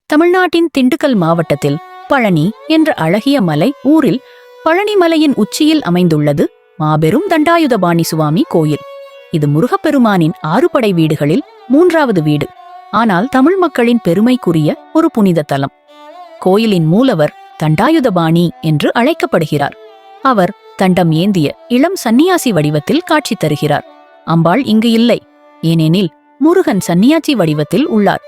தமிழ்நாட்டின் திண்டுக்கல் மாவட்டத்தில் பழனி என்ற அழகிய மலை ஊரில் பழனி மலையின் உச்சியில் அமைந்துள்ளது மாபெரும் தண்டாயுதபாணி சுவாமி கோயில். இது முருகப்பெருமானின் 6 படை வீடுகளில் 3வது வீடு. ஆனால் தமிழ் மக்களின் பெருமைக்குரிய ஒரு புனித தலம். கோயிலின் மூலவர் தண்டாயுதபாணி என்று அழைக்கப்படுகிறார். அவர் தண்டம் ஏந்திய இளம் சன்னியாசி வடிவத்தில் காட்சி தருகிறார். அம்பாள் இங்கு இல்லை, ஏனெனில் முருகன் சன்னியாசி வடிவத்தில் உள்ளார்.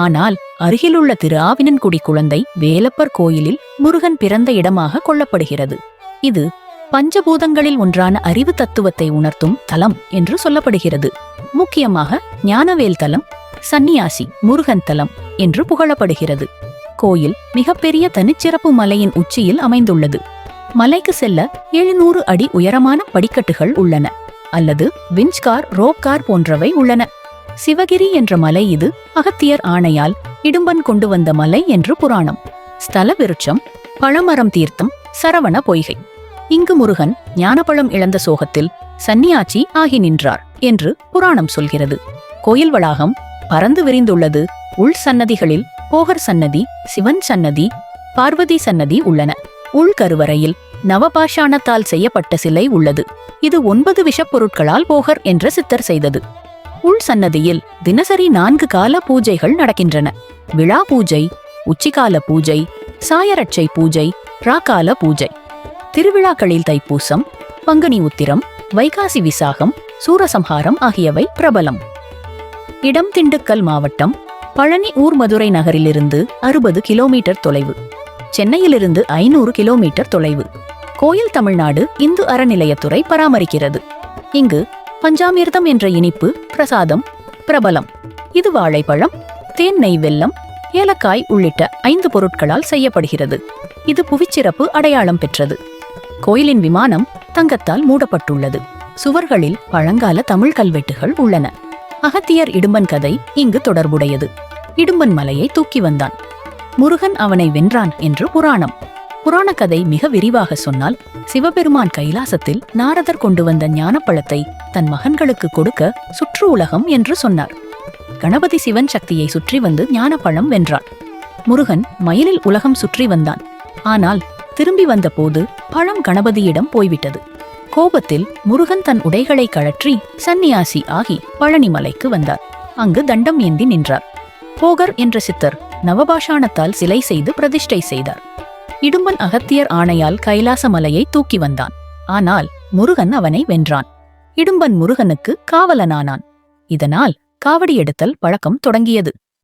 ஆனால் அருகிலுள்ள திரு ஆவினன்குடி குழந்தை வேலப்பர் கோயிலில் முருகன் பிறந்த இடமாக கொள்ளப்படுகிறது. இது பஞ்சபூதங்களில் ஒன்றான அறிவு தத்துவத்தை உணர்த்தும் தலம் என்று சொல்லப்படுகிறது. முக்கியமாக ஞானவேல் தலம், சன்னியாசி முருகன் தலம் என்று புகழப்படுகிறது. கோயில் மிகப்பெரிய தனிச்சிறப்பு மலையின் உச்சியில் அமைந்துள்ளது. மலைக்கு செல்ல 700 அடி உயரமான படிக்கட்டுகள் உள்ளன, அல்லது விஞ்ச்கார், ரோப்கார் போன்றவை உள்ளன. சிவகிரி என்ற மலை இது அகத்தியர் ஆணையால் இடும்பன் கொண்டு வந்த மலை என்று புராணம். ஸ்தல விருட்சம் பழமரம் தீர்த்தம் சரவண பொய்கை. இங்கு முருகன் ஞானப்பழம் இழந்த சோகத்தில் சன்னியாச்சி ஆகி நின்றார் என்று புராணம் சொல்கிறது. கோயில் வளாகம் பறந்து விரிந்துள்ளது. உள் சன்னதிகளில் போகர் சன்னதி, சிவன் சன்னதி, பார்வதி சன்னதி உள்ளன. உள்கருவறையில் நவபாஷாணத்தால் செய்யப்பட்ட சிலை உள்ளது. இது 9 விஷப்பொருட்களால் போகர் என்ற சித்தர் செய்தது. உள் சன்னதியில் தினசரி 4 கால பூஜைகள் நடக்கின்றன. விழா பூஜை, உச்சிகால பூஜை, சாயரட்சை பூஜை, ராக்கால பூஜை. திருவிழாக்களில் தைப்பூசம், பங்குனி உத்திரம், வைகாசி விசாகம், சூரசம்ஹாரம் ஆகியவை பிரபலம். இடம் திண்டுக்கல் மாவட்டம். பழனி ஊர் மதுரை நகரிலிருந்து 60 கிலோமீட்டர் தொலைவு. சென்னையிலிருந்து 500 கிலோமீட்டர் தொலைவு. கோயில் தமிழ்நாடு இந்து அறநிலையத்துறை பராமரிக்கிறது. இங்கு பஞ்சாமிர்தம் என்ற இனிப்பு பிரசாதம் பிரபலம். இது வாழைப்பழம், தேன், நெய், வெல்லம், ஏலக்காய் உள்ளிட்ட 5 பொருட்களால் செய்யப்படுகிறது. இது புவிச்சிறப்பு அடையாளம் பெற்றது. கோயிலின் விமானம் தங்கத்தால் மூடப்பட்டுள்ளது. சுவர்களில் பழங்கால தமிழ் கல்வெட்டுகள் உள்ளன. அகத்தியர் இடும்பன் கதை இங்கு தொடர்புடையது. இடும்பன் மலையை தூக்கி வந்தான், முருகன் அவனை வென்றான் என்று புராணம். புராண கதை மிக விரிவாக சொன்னால், சிவபெருமான் கைலாசத்தில் நாரதர் கொண்டு வந்த ஞானப்பழத்தை தன் மகன்களுக்கு கொடுக்க சுற்று உலகம் என்று சொன்னார். கணபதி சிவன் சக்தியை சுற்றி வந்து ஞானப்பழம் வென்றான். முருகன் மயிலில் உலகம் சுற்றி வந்தான். ஆனால் திரும்பி வந்தபோது பழம் கணபதியிடம் போய்விட்டது. கோபத்தில் முருகன் தன் உடைகளை கழற்றி சன்னியாசி ஆகி பழனி மலைக்கு வந்தார். அங்கு தண்டம் ஏந்தி நின்றார். போகர் என்ற சித்தர் நவபாஷாணத்தால் சிலை செய்து பிரதிஷ்டை செய்தார். இடும்பன் அகத்தியர் ஆணையால் கைலாச மலையை தூக்கி வந்தான். ஆனால் முருகன் அவனை வென்றான். இடும்பன் முருகனுக்கு காவலனானான். இதனால் காவடி எடுத்தல் பழக்கம் தொடங்கியது.